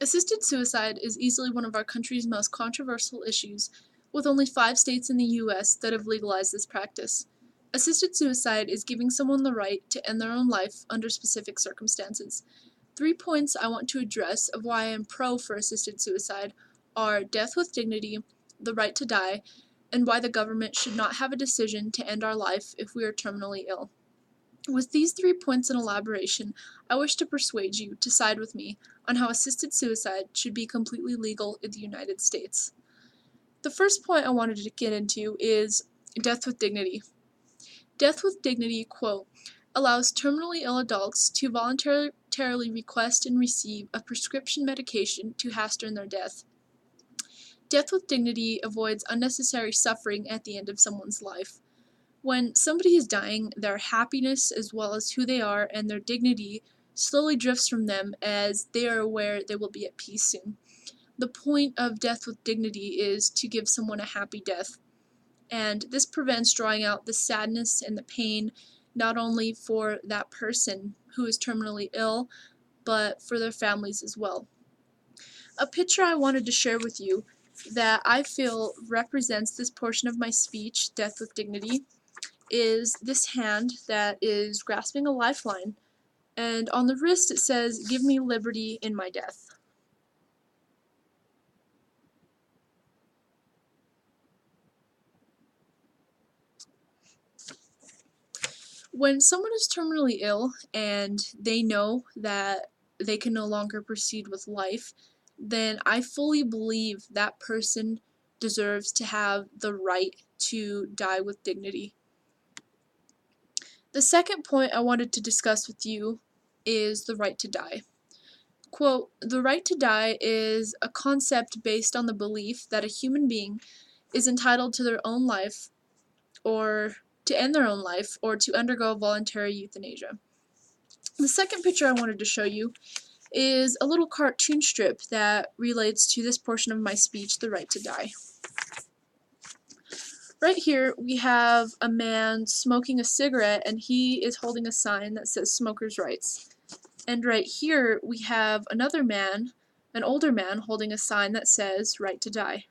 Assisted suicide is easily one of our country's most controversial issues, with only 5 states in the US that have legalized this practice. Assisted suicide is giving someone the right to end their own life under specific circumstances. 3 points I want to address of why I am pro for assisted suicide are death with dignity, the right to die, and why the government should not have a decision to end our life if we are terminally ill. With these 3 points in elaboration, I wish to persuade you to side with me on how assisted suicide should be completely legal in the United States. The first point I wanted to get into is death with dignity. Death with dignity, quote, allows terminally ill adults to voluntarily request and receive a prescription medication to hasten their death. Death with dignity avoids unnecessary suffering at the end of someone's life. When somebody is dying, their happiness as well as who they are and their dignity slowly drifts from them as they are aware they will be at peace soon. The point of death with dignity is to give someone a happy death, and this prevents drawing out the sadness and the pain not only for that person who is terminally ill, but for their families as well. A picture I wanted to share with you that I feel represents this portion of my speech, Death with Dignity, is this hand that is grasping a lifeline, and on the wrist it says, "Give me liberty in my death." When someone is terminally ill and they know that they can no longer proceed with life, then I fully believe that person deserves to have the right to die with dignity. The second point I wanted to discuss with you is the right to die. Quote, "The right to die is a concept based on the belief that a human being is entitled to their own life, or to end their own life, or to undergo voluntary euthanasia." The second picture I wanted to show you is a little cartoon strip that relates to this portion of my speech, the right to die. Right here we have a man smoking a cigarette, and he is holding a sign that says "Smokers' Rights." And right here we have another man, an older man, holding a sign that says "Right to Die."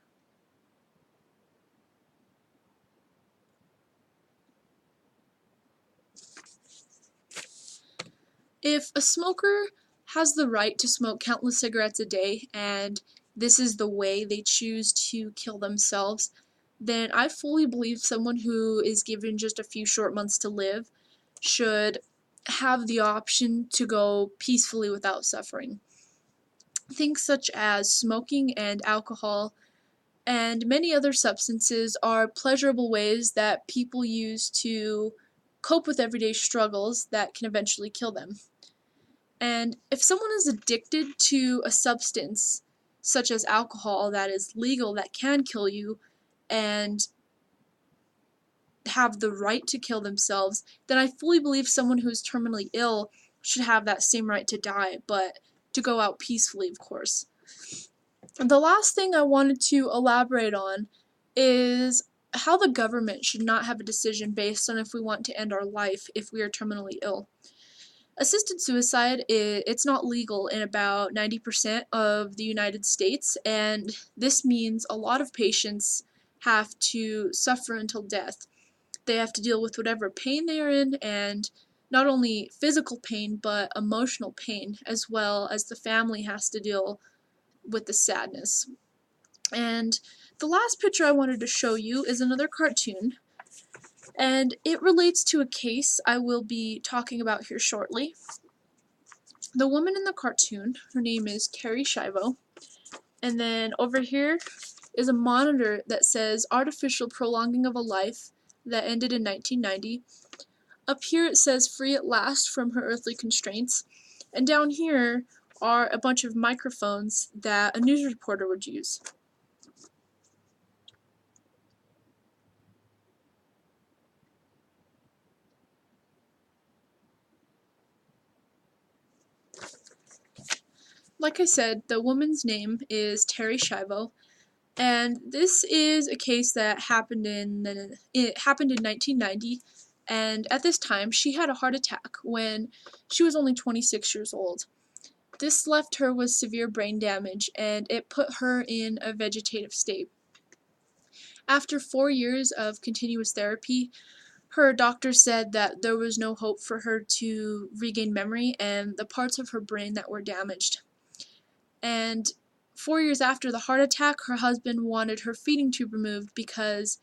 If a smoker has the right to smoke countless cigarettes a day, and this is the way they choose to kill themselves, then I fully believe someone who is given just a few short months to live should have the option to go peacefully without suffering. Things such as smoking and alcohol and many other substances are pleasurable ways that people use to cope with everyday struggles that can eventually kill them. And if someone is addicted to a substance, such as alcohol, that is legal, that can kill you, and have the right to kill themselves, then I fully believe someone who is terminally ill should have that same right to die, but to go out peacefully, of course. The last thing I wanted to elaborate on is how the government should not have a decision based on if we want to end our life if we are terminally ill. Assisted suicide, it's not legal in about 90% of the United States, and this means a lot of patients have to suffer until death. They have to deal with whatever pain they are in, and not only physical pain, but emotional pain, as well as the family has to deal with the sadness. And the last picture I wanted to show you is another cartoon, and it relates to a case I will be talking about here shortly. The woman in the cartoon, her name is Terry Schiavo, and then over here is a monitor that says "Artificial Prolonging of a Life" that ended in 1990. Up here it says "Free at Last from Her Earthly Constraints," and down here are a bunch of microphones that a news reporter would use. Like I said, the woman's name is Terry Schiavo, and this is a case that happened in 1990, and at this time she had a heart attack when she was only 26 years old. This left her with severe brain damage, and it put her in a vegetative state. After 4 years of continuous therapy, her doctor said that there was no hope for her to regain memory and the parts of her brain that were damaged. And 4 years after the heart attack, her husband wanted her feeding tube removed because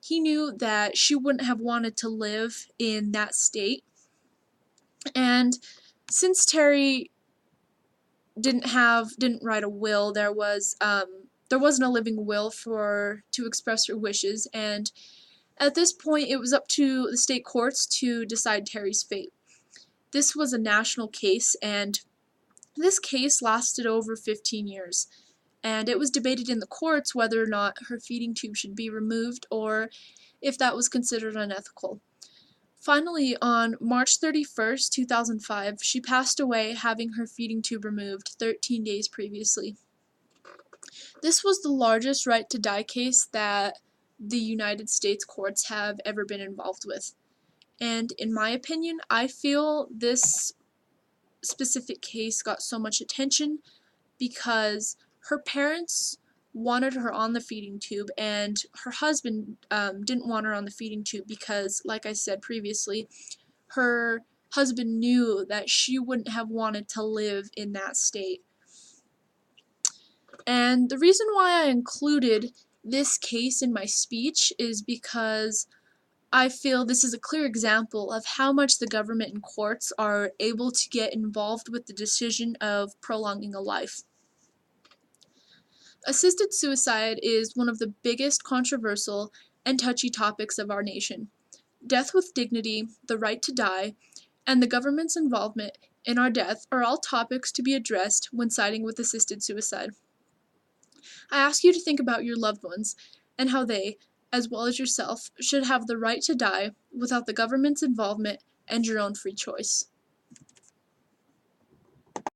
he knew that she wouldn't have wanted to live in that state. And since Terry didn't write a will, there wasn't a living will to express her wishes, and at this point it was up to the state courts to decide Terry's fate. This was a national case, and this case lasted over 15 years, and it was debated in the courts whether or not her feeding tube should be removed or if that was considered unethical. Finally, on March 31st, 2005, she passed away having her feeding tube removed 13 days previously. This was the largest right-to-die case that the United States courts have ever been involved with. And in my opinion, I feel this specific case got so much attention because her parents wanted her on the feeding tube, and her husband didn't want her on the feeding tube because, like I said previously, her husband knew that she wouldn't have wanted to live in that state. And the reason why I included this case in my speech is because I feel this is a clear example of how much the government and courts are able to get involved with the decision of prolonging a life. Assisted suicide is one of the biggest controversial and touchy topics of our nation. Death with dignity, the right to die, and the government's involvement in our death are all topics to be addressed when siding with assisted suicide. I ask you to think about your loved ones and how they, as well as yourself, should have the right to die without the government's involvement and your own free choice.